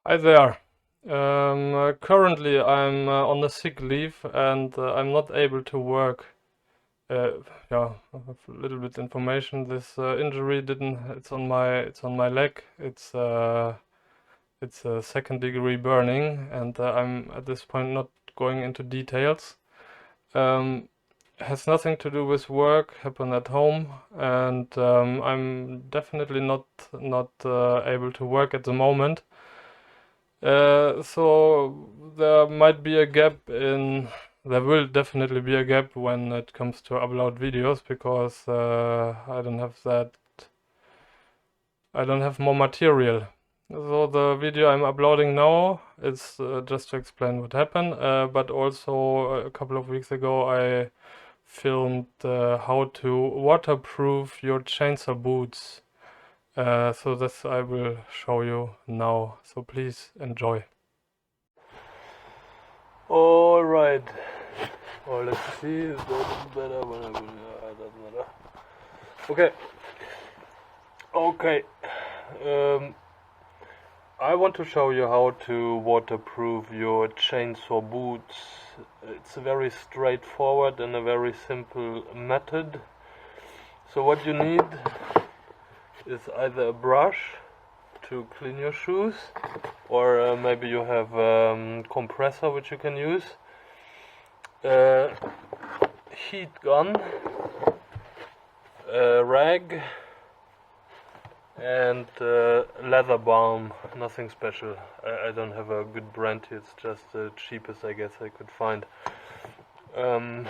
Hi there. Currently I'm on a sick leave and I'm not able to work. Uh, yeah, I have a little bit information. This injury didn't. It's on my leg. It's a second degree burning, and I'm at this point not going into details. Um, has nothing to do with work. Happened at home, and I'm definitely not able to work at the moment. So there might be a gap in, there will definitely be a gap when it comes to upload videos because I don't have more material. So the video I'm uploading now is just to explain what happened, but also a couple of weeks ago I filmed how to waterproof your chainsaw boots. So this I will show you now. So please enjoy. All right. Well, let's see if that's better when I doesn't matter. Okay. Okay. Um, I want to show you how to waterproof your chainsaw boots. It's a very straightforward and a very simple method. So what you need is either a brush to clean your shoes, or maybe you have a compressor which you can use. Heat gun, rag, and leather balm. Nothing special. I don't have a good brand here. It's just the cheapest I guess I could find. And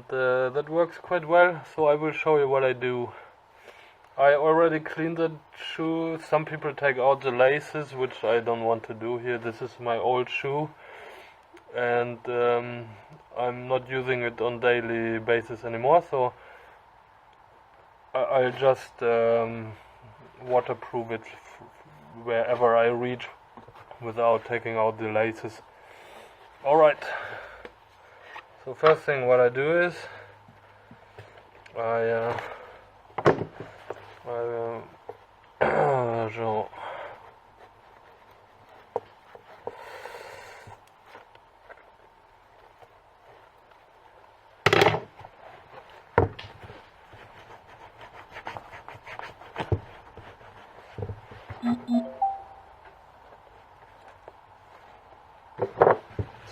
that works quite well. So I will show you what I do. I already cleaned the shoe. Some people take out the laces, which I don't want to do here. This is my old shoe, and I'm not using it on daily basis anymore, so I'll just waterproof it wherever I reach without taking out the laces. Alright, so first thing what I do is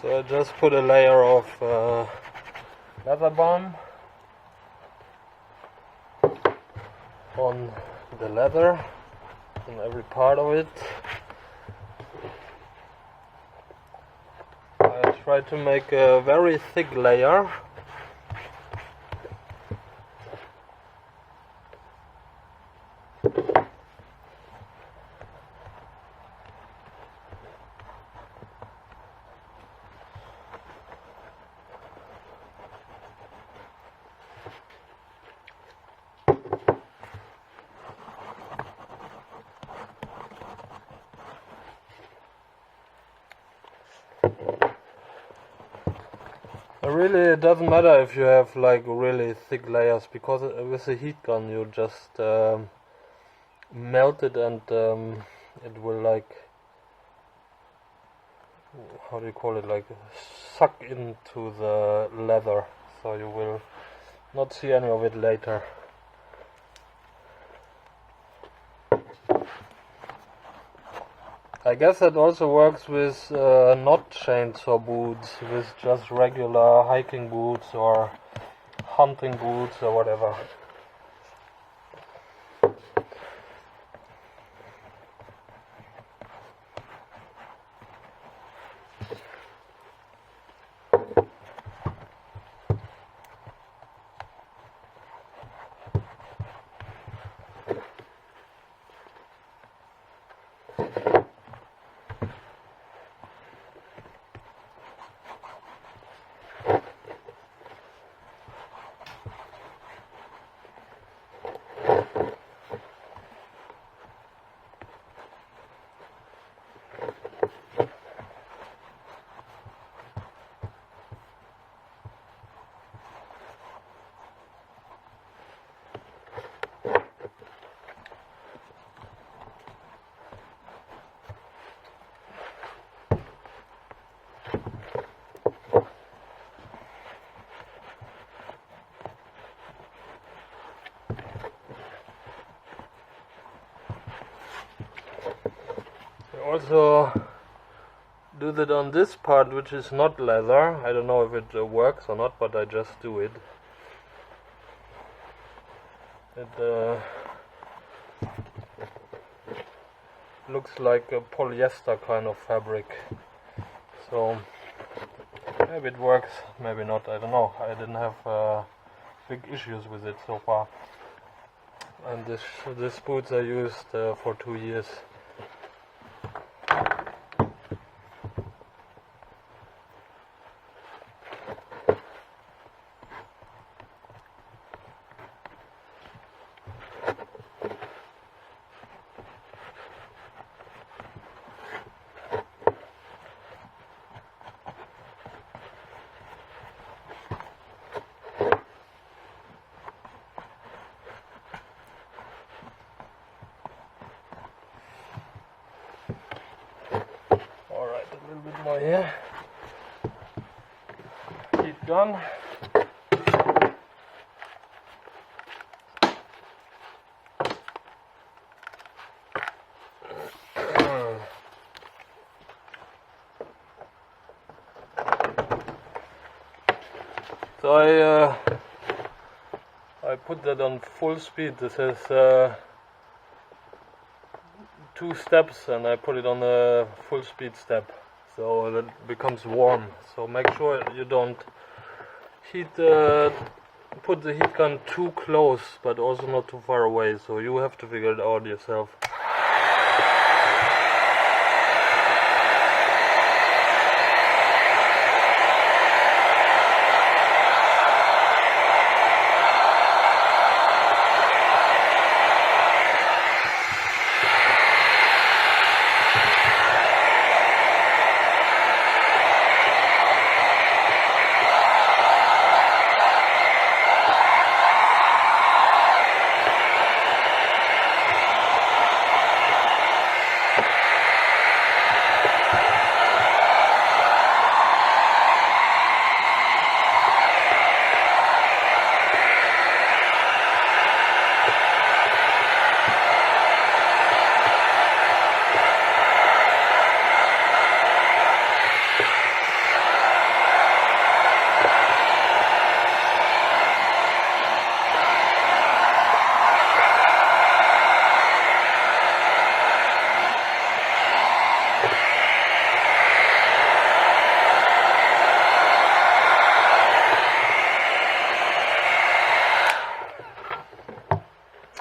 so I just put a layer of leather balm on the leather, on every part of it. I try to make a very thick layer. Really, it doesn't matter if you have like really thick layers, because with a heat gun you just melt it, and it will, like, how do you call it, like suck into the leather, so you will not see any of it later. I guess that also works with not chainsaw boots, with just regular hiking boots or hunting boots or whatever. also do that on this part, which is not leather. I don't know if it works or not, but I just do it. It looks like a polyester kind of fabric, so maybe it works, maybe not, I don't know. I didn't have big issues with it so far, and this boots I used for 2 years. A little bit more here. Heat gun. So I put that on full speed. This is 2 steps, and I put it on a full speed step, so that it becomes warm. So make sure you don't put the heat gun too close, but also not too far away. So you have to figure it out yourself.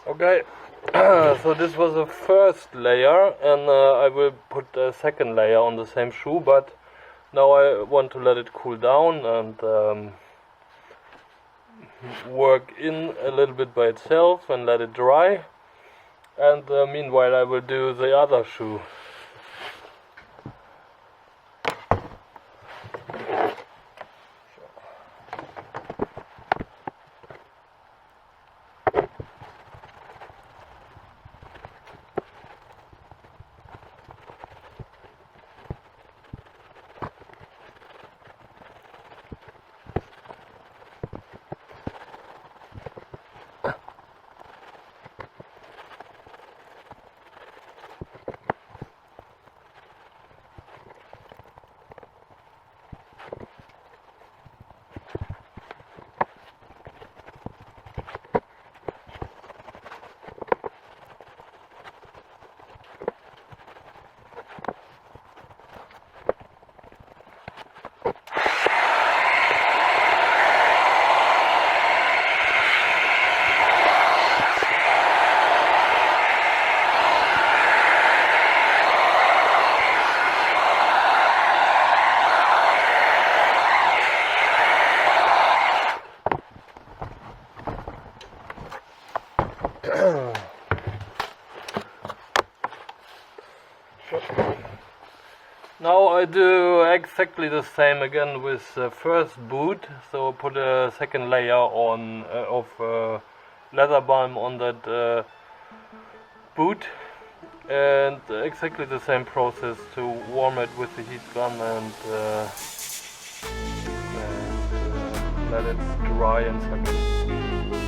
Okay, so this was the first layer, and I will put a second layer on the same shoe, but now I want to let it cool down and work in a little bit by itself and let it dry, and meanwhile I will do the other shoe. Now I do exactly the same again with the first boot. So put a second layer on of leather balm on that boot, and exactly the same process to warm it with the heat gun and let it dry in a second.